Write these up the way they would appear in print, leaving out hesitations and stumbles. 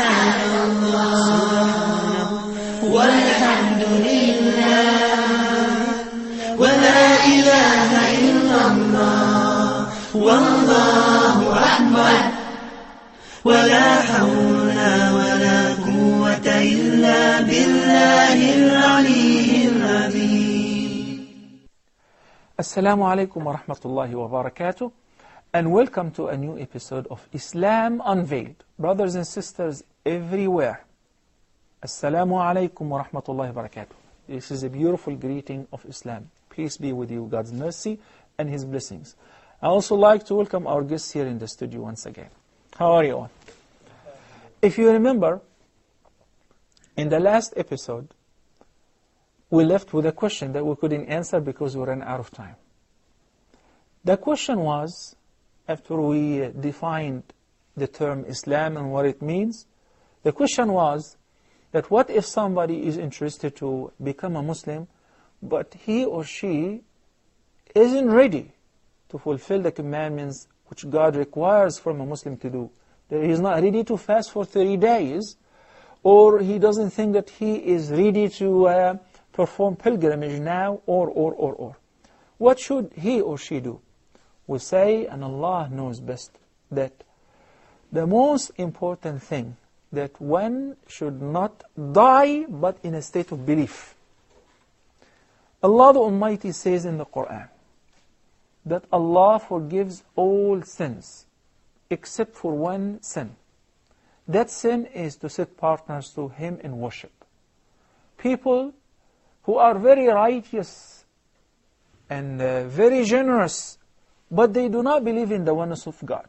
Subhanallah, walhamdulillah, wa la ilaha illallah, wallahu akbar, wa la hawla wa la quwwata illa billahil aliyyil azim. Assalamu alaikum wa rahmatullahi wa barakatuh, and welcome to a new episode of Islam Unveiled. Brothers and sisters everywhere, Assalamu alaikum wa rahmatullahi wa barakatuh. This is a beautiful greeting of Islam. Peace be with you, God's mercy and His blessings. I also like to welcome our guests here in the studio once again. How are you all? If you remember, in the last episode, we left with a question that we couldn't answer because we ran out of time. The question was, after we defined the term Islam and what it means, the question was that what if somebody is interested to become a Muslim, but he or she isn't ready to fulfill the commandments which God requires from a Muslim to do? That he is not ready to fast for 30 days, or he doesn't think that he is ready to perform pilgrimage now, or. What should he or she do? We say, and Allah knows best, that the most important thing, that one should not die but in a state of belief. Allah the Almighty says in the Quran that Allah forgives all sins except for one sin. That sin is to set partners to Him in worship. People who are very righteous and very generous, but they do not believe in the oneness of God.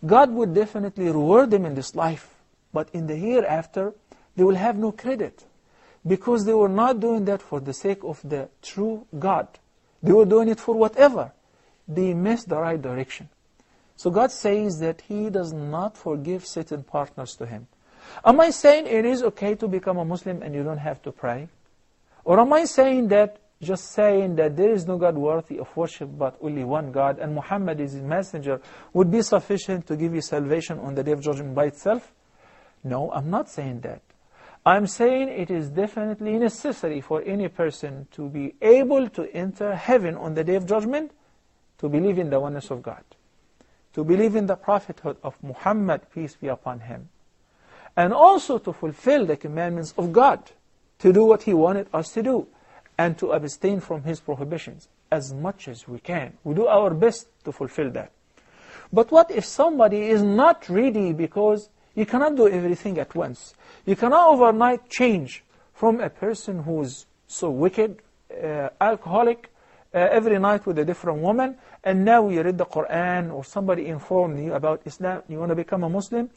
God would definitely reward them in this life, but in the hereafter, they will have no credit, because they were not doing that for the sake of the true God. They were doing it for whatever. They missed the right direction. So God says that He does not forgive certain partners to Him. Am I saying it is okay to become a Muslim and you don't have to pray? Or am I saying that just saying that there is no God worthy of worship but only one God and Muhammad is His messenger would be sufficient to give you salvation on the Day of Judgment by itself? No, I'm not saying that. I'm saying it is definitely necessary for any person to be able to enter heaven on the Day of Judgment, to believe in the oneness of God, to believe in the prophethood of Muhammad, peace be upon him, and also to fulfill the commandments of God, to do what He wanted us to do, and to abstain from His prohibitions as much as we can. We do our best to fulfill that. But what if somebody is not ready, because you cannot do everything at once. You cannot overnight change from a person who is so wicked, alcoholic, every night with a different woman, and now you read the Quran or somebody informed you about Islam, you want to become a Muslim.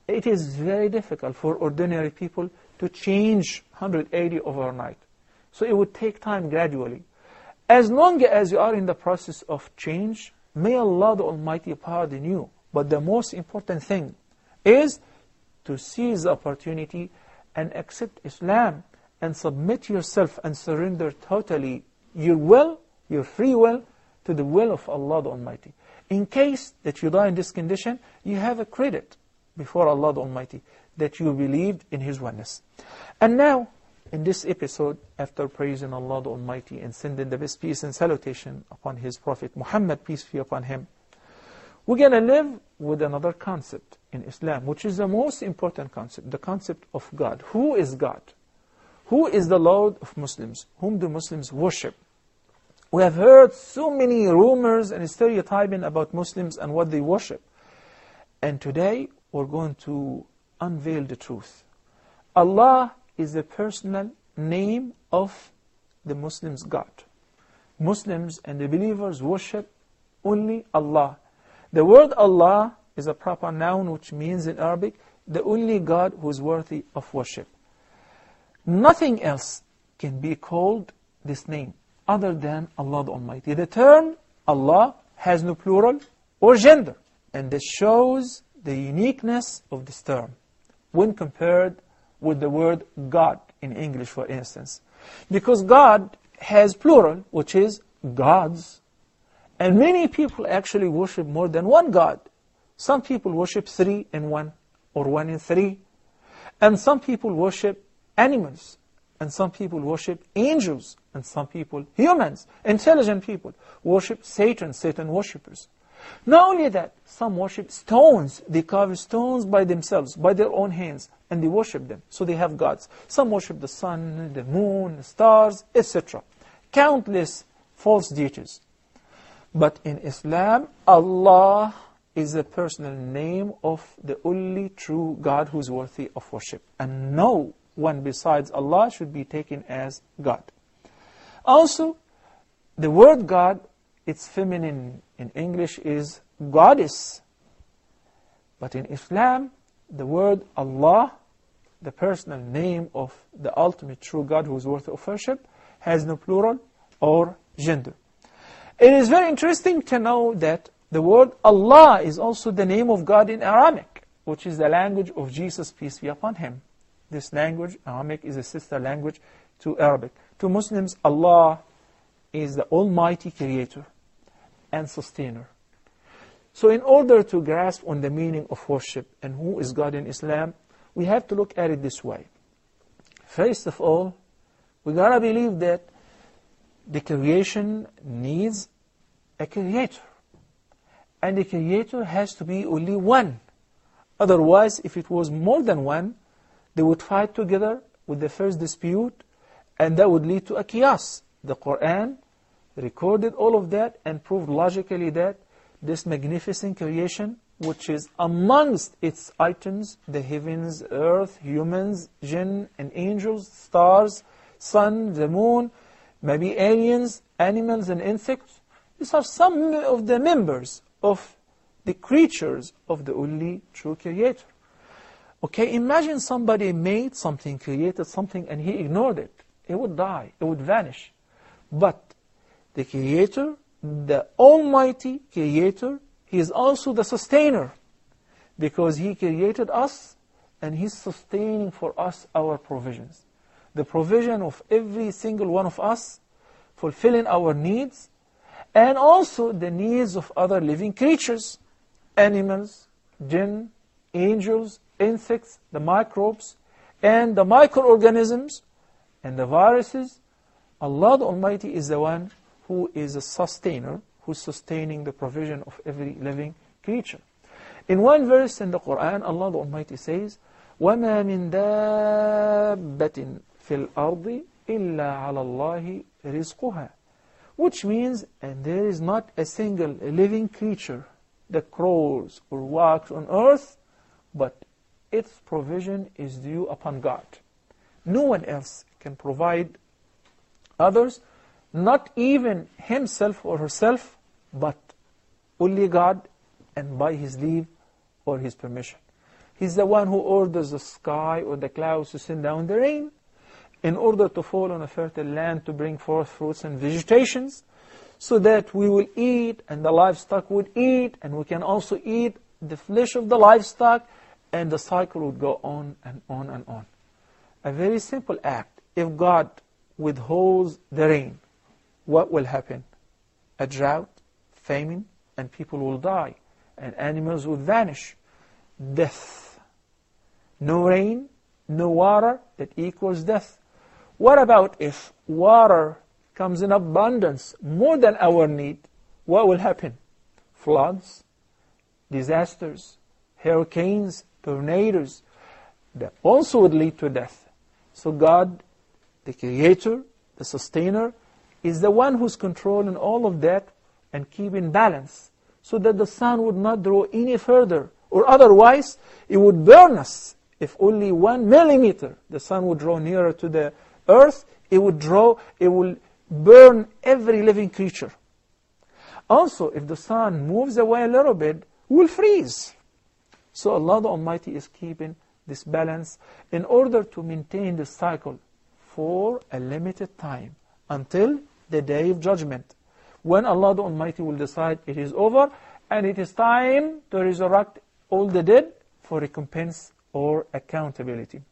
It is very difficult for ordinary people to change 180 overnight. So it would take time gradually. As long as you are in the process of change, may Allah the Almighty pardon you. But the most important thing is to seize the opportunity and accept Islam and submit yourself and surrender totally your will, your free will, to the will of Allah the Almighty. In case that you die in this condition, you have a credit before Allah the Almighty that you believed in His oneness. And now, in this episode, after praising Allah the Almighty and sending the best peace and salutation upon His Prophet Muhammad, peace be upon him, we're going to live with another concept in Islam, which is the most important concept, the concept of God. Who is God? Who is the Lord of Muslims? Whom do Muslims worship? We have heard so many rumors and stereotyping about Muslims and what they worship. And today, we're going to unveil the truth. Allah is the personal name of the Muslims' God. Muslims and the believers worship only Allah. The word Allah is a proper noun which means in Arabic, the only God who is worthy of worship. Nothing else can be called this name other than Allah the Almighty. The term Allah has no plural or gender, and this shows the uniqueness of this term when compared with the word God in English, for instance. Because God has plural, which is gods, and many people actually worship more than one God. Some people worship 3 in 1, or 1 in 3. And some people worship animals, and some people worship angels, and some people, humans, intelligent people, worship Satan, Satan worshippers. Not only that, some worship stones. They carve stones by themselves, by their own hands, and they worship them. So they have gods. Some worship the sun, the moon, the stars, etc. Countless false deities. But in Islam, Allah is the personal name of the only true God who is worthy of worship. And no one besides Allah should be taken as God. Also, the word God, its feminine in English is goddess. But in Islam, the word Allah, the personal name of the ultimate true God who is worthy of worship, has no plural or gender. It is very interesting to know that the word Allah is also the name of God in Aramaic, which is the language of Jesus, peace be upon him. This language, Aramaic, is a sister language to Arabic. To Muslims, Allah is the Almighty Creator and Sustainer. So in order to grasp on the meaning of worship and who is God in Islam, we have to look at it this way. First of all, we gotta believe that the creation needs a creator. And the creator has to be only one. Otherwise, if it was more than one, they would fight together with the first dispute, and that would lead to a chaos. The Quran recorded all of that and proved logically that this magnificent creation, which is amongst its items, the heavens, earth, humans, jinn and angels, stars, sun, the moon, maybe aliens, animals and insects, these are some of the members of the creatures of the only true creator. Okay, imagine somebody made something, created something, and he ignored it. It would die, it would vanish. But the creator, the almighty creator, he is also the sustainer, because he created us and he's sustaining for us our provisions. The provision of every single one of us, fulfilling our needs, and also the needs of other living creatures, animals, jinn, angels, insects, the microbes, and the microorganisms, and the viruses. Allah the Almighty is the one who is a sustainer, who is sustaining the provision of every living creature. In one verse in the Quran, Allah the Almighty says, وَمَا مِن دَابَّةٍ فِي الْأَرْضِ إِلَّا عَلَى اللَّهِ رِزْقُهَا. Which means, and there is not a single living creature that crawls or walks on earth, but its provision is due upon God. No one else can provide others, not even himself or herself, but only God, and by His leave or His permission. He's the one who orders the sky or the clouds to send down the rain in order to fall on a fertile land to bring forth fruits and vegetations, so that we will eat and the livestock would eat, and we can also eat the flesh of the livestock, and the cycle would go on and on and on. A very simple act. If God withholds the rain, what will happen? A drought, famine, and people will die, and animals will vanish. Death. No rain, no water, that equals death. What about if water comes in abundance, more than our need? What will happen? Floods, disasters, hurricanes, tornadoes, that also would lead to death. So God, the Creator, the Sustainer, is the one who's controlling all of that and keeping balance, so that the sun would not draw any further, or otherwise it would burn us. If only 1 millimeter the sun would draw nearer to the earth, it will burn every living creature. Also, if the sun moves away a little bit, we will freeze. So Allah the Almighty is keeping this balance in order to maintain the cycle for a limited time, until the Day of Judgment, when Allah the Almighty will decide it is over, and it is time to resurrect all the dead for recompense or accountability.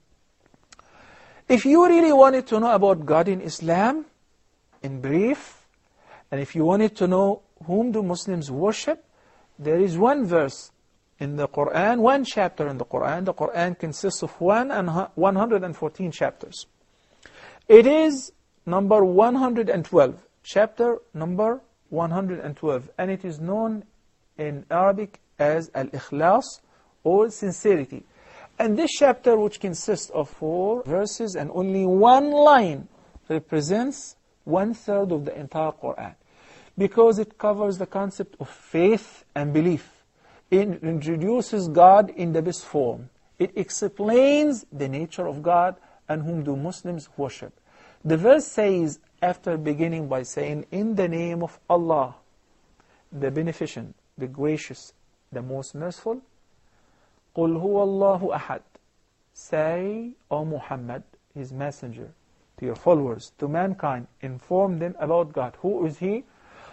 If you really wanted to know about God in Islam, in brief, and if you wanted to know whom do Muslims worship, there is one verse in the Quran, one chapter in the Quran. The Quran consists of 114 chapters. It is number 112, chapter number 112, and it is known in Arabic as Al-Ikhlas, or sincerity. And this chapter, which consists of 4 verses and only 1 line, represents 1/3 of the entire Quran, because it covers the concept of faith and belief. It introduces God in the best form. It explains the nature of God and whom do Muslims worship. The verse says, after beginning by saying, in the name of Allah, the Beneficent, the Gracious, the Most Merciful, قُلْ هُوَ اللَّهُ أَحَدٌ. Say, O Muhammad, His messenger, to your followers, to mankind, inform them about God. Who is He?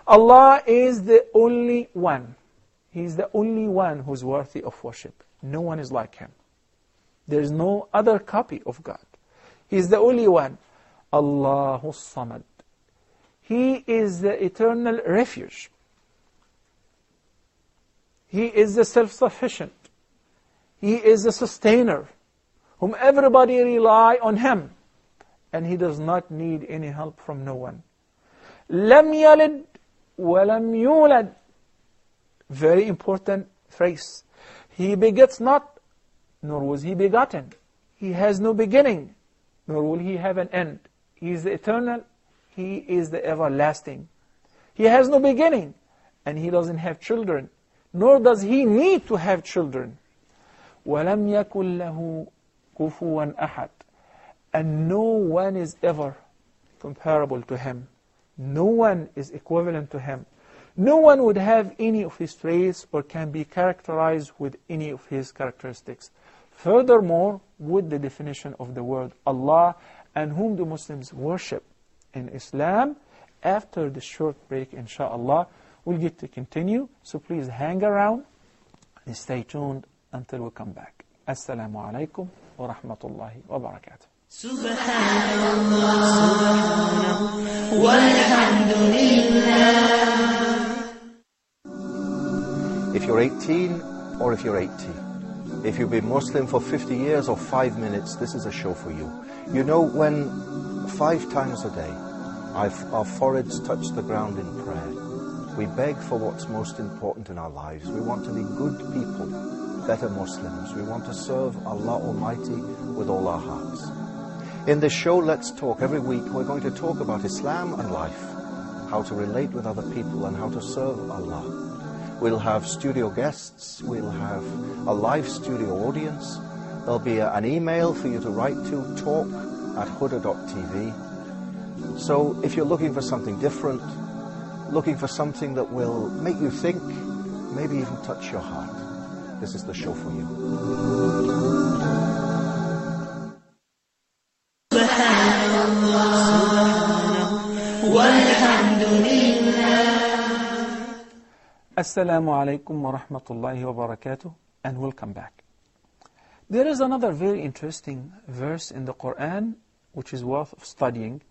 Allah is the only one. He is the only one who is worthy of worship. No one is like Him. There is no other copy of God. He is the only one. Allahu Samad. He is the eternal refuge. He is the self-sufficient. He is the sustainer, whom everybody rely on Him, and He does not need any help from no one. Lam yalid wa lam yulad. Very important phrase. He begets not, nor was He begotten. He has no beginning, nor will He have an end. He is the eternal. He is the everlasting. He has no beginning, and He doesn't have children, nor does He need to have children. وَلَمْ يَكُنْ لَهُ كُفُوًا أَحَدٌ. And no one is ever comparable to Him. No one is equivalent to Him. No one would have any of His traits or can be characterized with any of His characteristics. Furthermore, with the definition of the word Allah, and whom the Muslims worship in Islam, after the short break, inshaAllah, we'll get to continue. So please hang around and stay tuned until we come back. Assalamu alaikum wa rahmatullahi wa barakatuh. Subhanallah, walhamdulillah. If you're 18 or if you're 80, if you've been Muslim for 50 years or 5 minutes, this is a show for you. You know, when 5 times a day our foreheads touch the ground in prayer, we beg for what's most important in our lives. We want to be good people, better Muslims. We want to serve Allah Almighty with all our hearts. In this show, Let's Talk, every week we're going to talk about Islam and life, how to relate with other people and how to serve Allah. We'll have studio guests, we'll have a live studio audience, there'll be an email for you to write to, talk@huda.tv. So if you're looking for something different, looking for something that will make you think, maybe even touch your heart, this is the show for you. Assalamu alaikum wa rahmatullahi wa barakatuh, and welcome back. There is another very interesting verse in the Quran which is worth of studying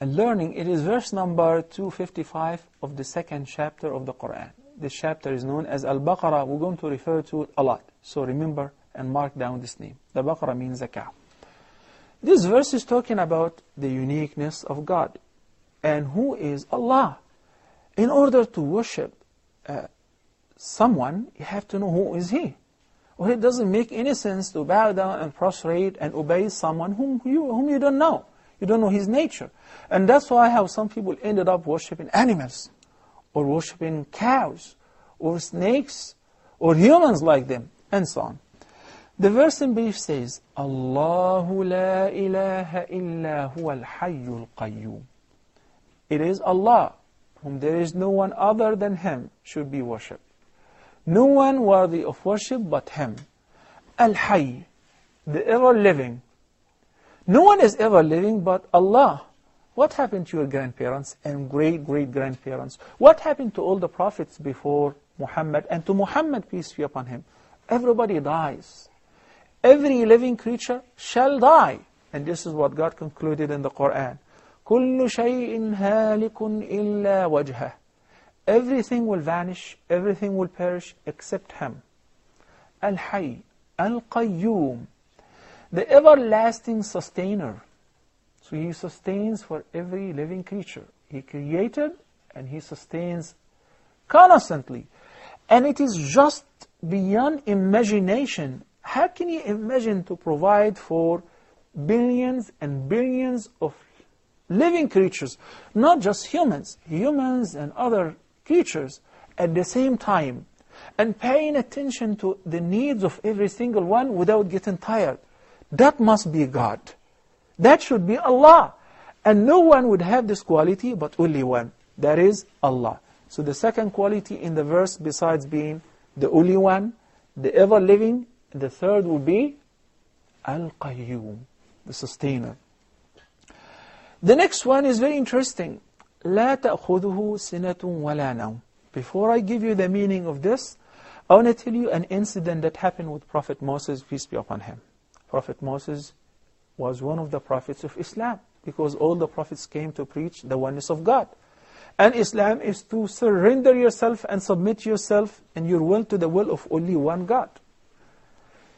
and learning. It is verse number 255 of the 2nd chapter of the Quran. This chapter is known as Al-Baqarah. We're going to refer to it a lot, so remember and mark down this name. The Baqarah means zakah. This verse is talking about the uniqueness of God and who is Allah. In order to worship someone, you have to know who is He. Or it doesn't make any sense to bow down and prostrate and obey someone whom you don't know. You don't know his nature. And that's why how some people ended up worshiping animals, or worshiping cows, or snakes, or humans like them, and so on. The verse in brief says, Allahu la ilaha illa huwa al-hayyul qayyum. It is Allah, whom there is no one other than Him should be worshipped. No one worthy of worship but Him. Al-Hayy, the ever-living. No one is ever-living but Allah. What happened to your grandparents and great-great-grandparents? What happened to all the prophets before Muhammad and to Muhammad, peace be upon him? Everybody dies. Every living creature shall die. And this is what God concluded in the Quran. كُلُّ شَيْءٍ هَالِكٌ إِلَّا وَجْهَهُ. Everything will vanish, everything will perish except Him. Al-Hayy, Al-Qayyum, the everlasting sustainer. So He sustains for every living creature. He created and He sustains constantly. And it is just beyond imagination. How can you imagine to provide for billions and billions of living creatures, not just humans, humans and other creatures at the same time, and paying attention to the needs of every single one without getting tired? That must be God. That should be Allah. And no one would have this quality but only one. That is Allah. So the second quality in the verse, besides being the only one, the ever-living, the third will be Al-Qayyum, the sustainer. The next one is very interesting. لا تأخذه سنة ولا نوم. Before I give you the meaning of this, I want to tell you an incident that happened with Prophet Moses, peace be upon him. Prophet Moses was one of the prophets of Islam, because all the prophets came to preach the oneness of God. And Islam is to surrender yourself and submit yourself and your will to the will of only one God.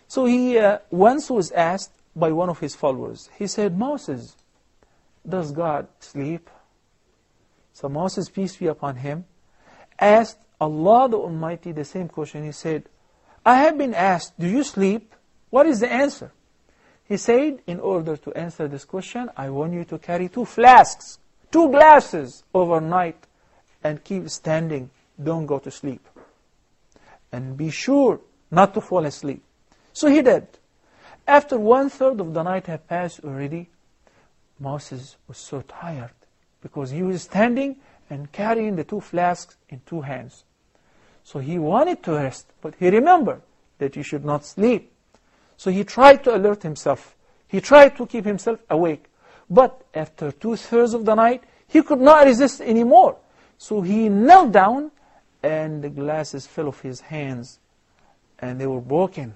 So he once was asked by one of his followers, he said, Moses, does God sleep? So Moses, peace be upon him, asked Allah the Almighty the same question. He said, I have been asked, do you sleep? What is the answer? He said, in order to answer this question, I want you to carry 2 flasks, 2 glasses overnight and keep standing. Don't go to sleep. And be sure not to fall asleep. So he did. After 1/3 of the night had passed already, Moses was so tired because he was standing and carrying the 2 flasks in 2 hands. So he wanted to rest, but he remembered that he should not sleep. So he tried to alert himself. He tried to keep himself awake. But after 2/3 of the night, he could not resist anymore. So he knelt down and the glasses fell off his hands and they were broken.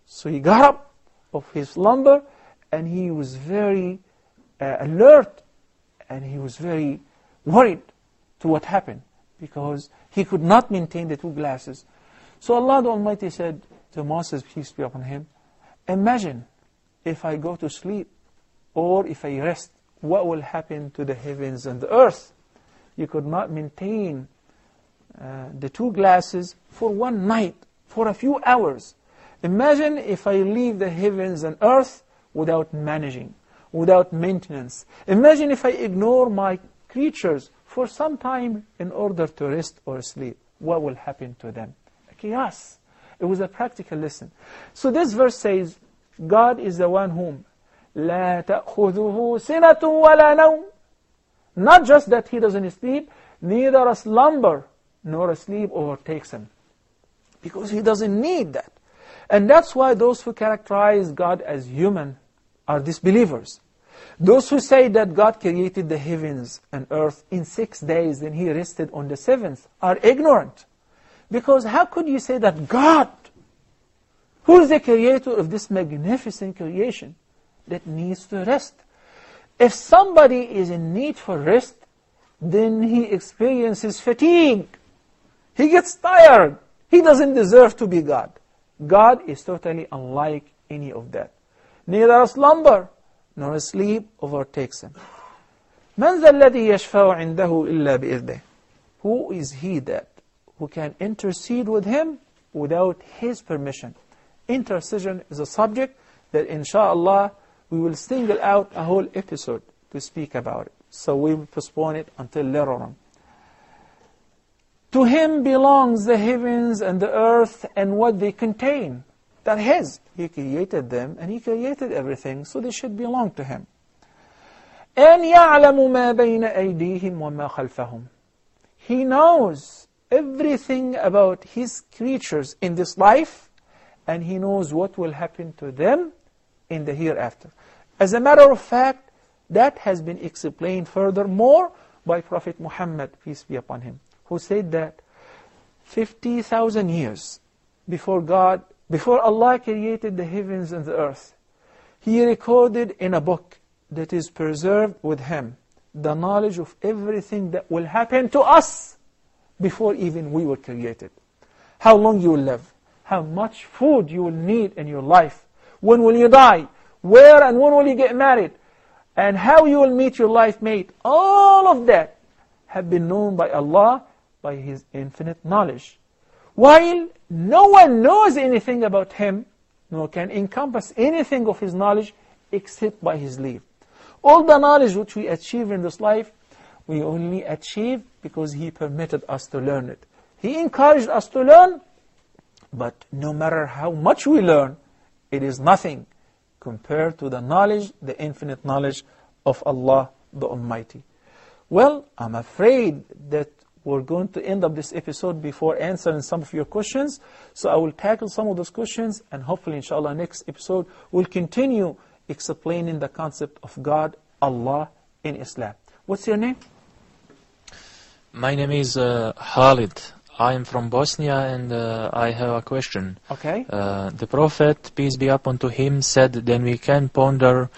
So he got up of his slumber and he was very alert and he was very worried to what happened because he could not maintain the 2 glasses. So Allah the Almighty said to Moses, peace be upon him, imagine if I go to sleep or if I rest, what will happen to the heavens and the earth? You could not maintain the 2 glasses for one night, for a few hours. Imagine if I leave the heavens and earth without managing, without maintenance. Imagine if I ignore my creatures for some time in order to rest or sleep. What will happen to them? Chaos. It was a practical lesson. So this verse says, God is the one whom لا تأخذه سنة ولا نوم. Not just that He doesn't sleep, neither a slumber nor a sleep overtakes Him. Because He doesn't need that. And that's why those who characterize God as human are disbelievers. Those who say that God created the heavens and earth in 6 days and He rested on the 7th are ignorant. Because how could you say that God, who is the creator of this magnificent creation, that needs to rest? If somebody is in need for rest, then he experiences fatigue. He gets tired. He doesn't deserve to be God. God is totally unlike any of that. Neither a slumber nor a sleep overtakes Him. مَنْ ذَا الَّذِي يَشْفَعُ عِنْدَهُ إِلَّا بِإِذْنِهِ. Who is He that who can intercede with Him without His permission? Intercession is a subject that inshallah we will single out a whole episode to speak about it. So we will postpone it until later on. To Him belongs the heavens and the earth and what they contain. They're His. He created them and He created everything, so they should belong to Him. أَنْ يَعْلَمُ مَا بَيْنَ أَيْدِيهِمْ وَمَا خَلْفَهُم. He knows everything about His creatures in this life, and He knows what will happen to them in the hereafter. As a matter of fact, that has been explained furthermore by Prophet Muhammad, peace be upon him, who said that 50,000 years before Allah created the heavens and the earth, He recorded in a book that is preserved with Him the knowledge of everything that will happen to us before even we were created. How long you will live, how much food you will need in your life. When will you die? Where and when will you get married? And how you will meet your life mate. All of that have been known by Allah, by His infinite knowledge. While no one knows anything about Him, nor can encompass anything of His knowledge except by His leave. All the knowledge which we achieve in this life, we only achieve because He permitted us to learn it. He encouraged us to learn, but no matter how much we learn, it is nothing compared to the knowledge, the infinite knowledge of Allah the Almighty. Well, I'm afraid that we're going to end up this episode before answering some of your questions. So I will tackle some of those questions, and hopefully, inshallah, next episode we'll continue explaining the concept of God, Allah, in Islam. What's your name? My name is Khalid. I am from Bosnia, and I have a question. Okay. The Prophet, peace be upon him, said, then we can ponder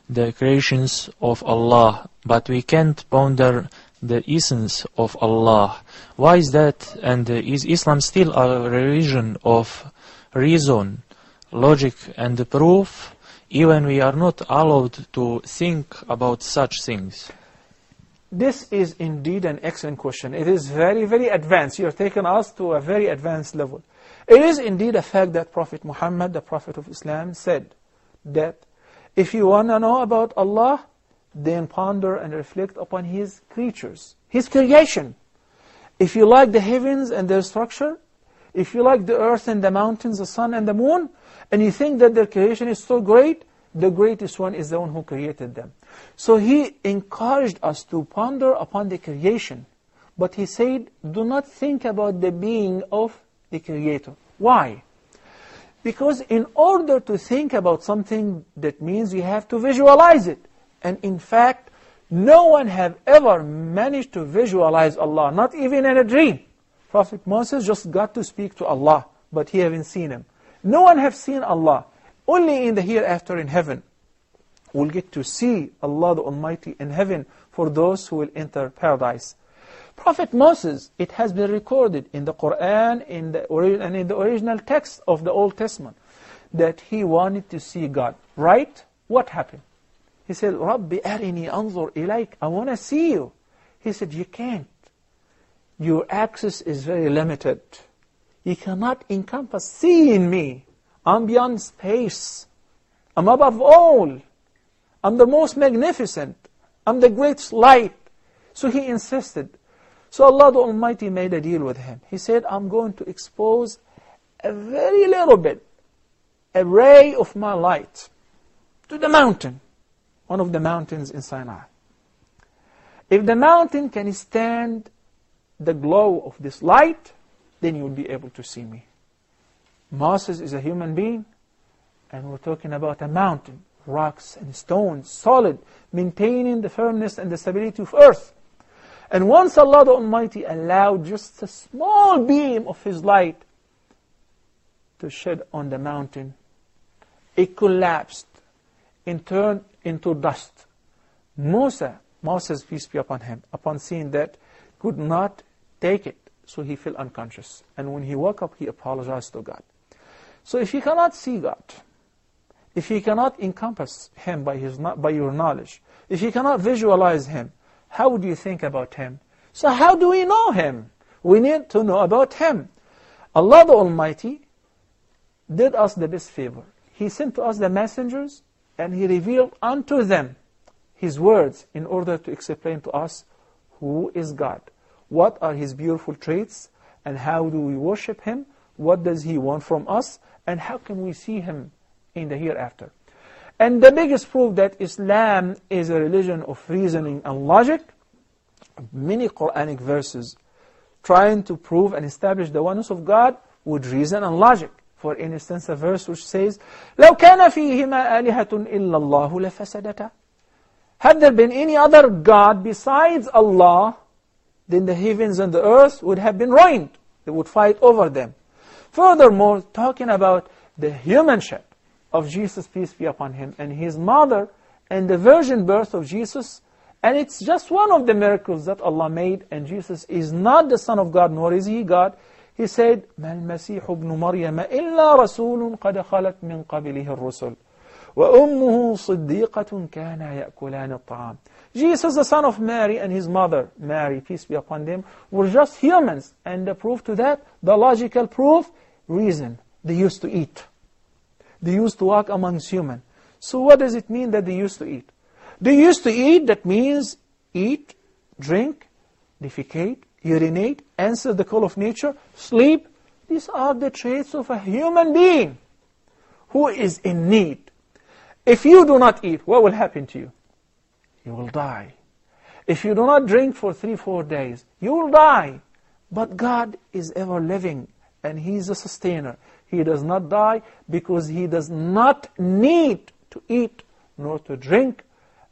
the creations of Allah, but we can't ponder the essence of Allah. Why is that? And is Islam still a religion of reason, logic, and proof, even we are not allowed to think about such things? This is indeed an excellent question. It is very, very advanced. You're taking us to a very advanced level. It is indeed a fact that Prophet Muhammad, the Prophet of Islam, said that if you want to know about Allah, then ponder and reflect upon His creatures, His creation. If you like the heavens and their structure, if you like the earth and the mountains, the sun and the moon, and you think that their creation is so great, the greatest one is the one who created them. So He encouraged us to ponder upon the creation. But He said, do not think about the being of the Creator. Why? Because in order to think about something, that means you have to visualize it. And in fact, no one have ever managed to visualize Allah, not even in a dream. Prophet Moses just got to speak to Allah, but he haven't seen Him. No one have seen Allah. Only in the hereafter in heaven we'll get to see Allah the Almighty in heaven for those who will enter paradise. Prophet Moses, it has been recorded in the Quran and in the original text of the Old Testament that he wanted to see God. Right? What happened? He said, Rabbi arini anzur ilayk. I want to see you. He said, you can't. Your access is very limited. You cannot encompass seeing me. I'm beyond space. I'm above all. I'm the most magnificent. I'm the greatest light. So he insisted. So Allah the Almighty made a deal with him. He said, I'm going to expose a very little bit, a ray of my light to the mountain, one of the mountains in Sinai. If the mountain can stand the glow of this light, then you will be able to see me. Moses is a human being, and we're talking about a mountain, rocks and stones, solid, maintaining the firmness and the stability of earth. And once Allah the Almighty allowed just a small beam of His light to shed on the mountain, it collapsed and turned into dust. Moses, peace be upon him, upon seeing that, could not take it, so he fell unconscious. And when he woke up, he apologized to God. So if you cannot see God, if you cannot encompass Him by your knowledge, if you cannot visualize Him, how would you think about Him? So how do we know Him? We need to know about Him. Allah the Almighty did us the best favor. He sent to us the messengers, and He revealed unto them His words in order to explain to us who is God, what are His beautiful traits, and how do we worship Him, what does He want from us, and how can we see Him in the hereafter. And the biggest proof that Islam is a religion of reasoning and logic, many Quranic verses trying to prove and establish the oneness of God with reason and logic. For instance, a verse which says, لَوْ كَانَ فِيهِمَا آلِهَةٌ إِلَّا اللَّهُ لَفَسَدَتَا. Had there been any other God besides Allah, then the heavens and the earth would have been ruined. They would fight over them. Furthermore, talking about the humanship of Jesus, peace be upon Him, and His mother, and the virgin birth of Jesus, and it's just one of the miracles that Allah made, and Jesus is not the Son of God, nor is He God. He said, مَا الْمَسِيحُ ابْنُ مَرْيَمَ إِلَّا رَسُولٌ قَدْ خَلَتْ مِنْ قَبْلِهِ الرُّسُلُ وَأُمُّهُ صِدِّيقَةٌ كَانَا يَأْكُلَانِ الطَّعَامِ. Jesus, the son of Mary, and his mother, Mary, peace be upon them, were just humans. And the proof to that, the logical proof, reason. They used to eat. They used to walk amongst humans. So what does it mean that they used to eat? They used to eat, that means eat, drink, defecate, urinate, answer the call of nature, sleep. These are the traits of a human being who is in need. If you do not eat, what will happen to you? You will die. If you do not drink for 3-4 days, you will die. But God is ever living, and He is a sustainer. He does not die because He does not need to eat nor to drink,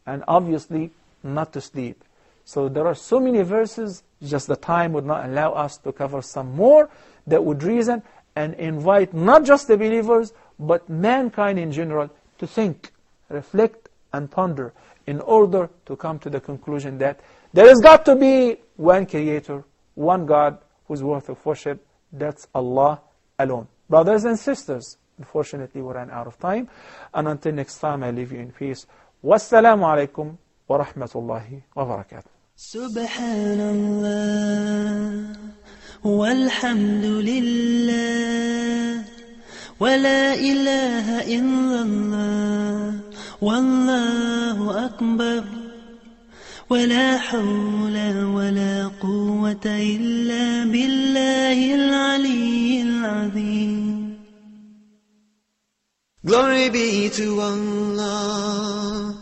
and obviously not to sleep. So there are so many verses, just the time would not allow us to cover some more that would reason and invite not just the believers, but mankind in general to think, reflect, and ponder in order to come to the conclusion that there has got to be one Creator, one God who's worth of worship. That's Allah alone. Brothers and sisters, unfortunately we ran out of time. And until next time, I leave you in peace. Wassalamu alaikum wa rahmatullahi wa barakatuh. Subhanallah walhamdulillah wa la ilaha illallah wallahu akbar wa la hawla wa la quwwata illa billahi al-aliyyil azim. Glory be to Allah,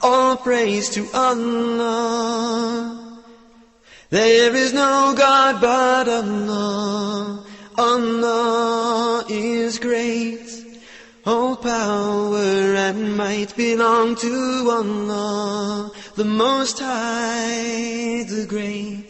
all praise to Allah. There is no God but Allah. Allah is great. All power and might belong to Allah, the Most High, the Great.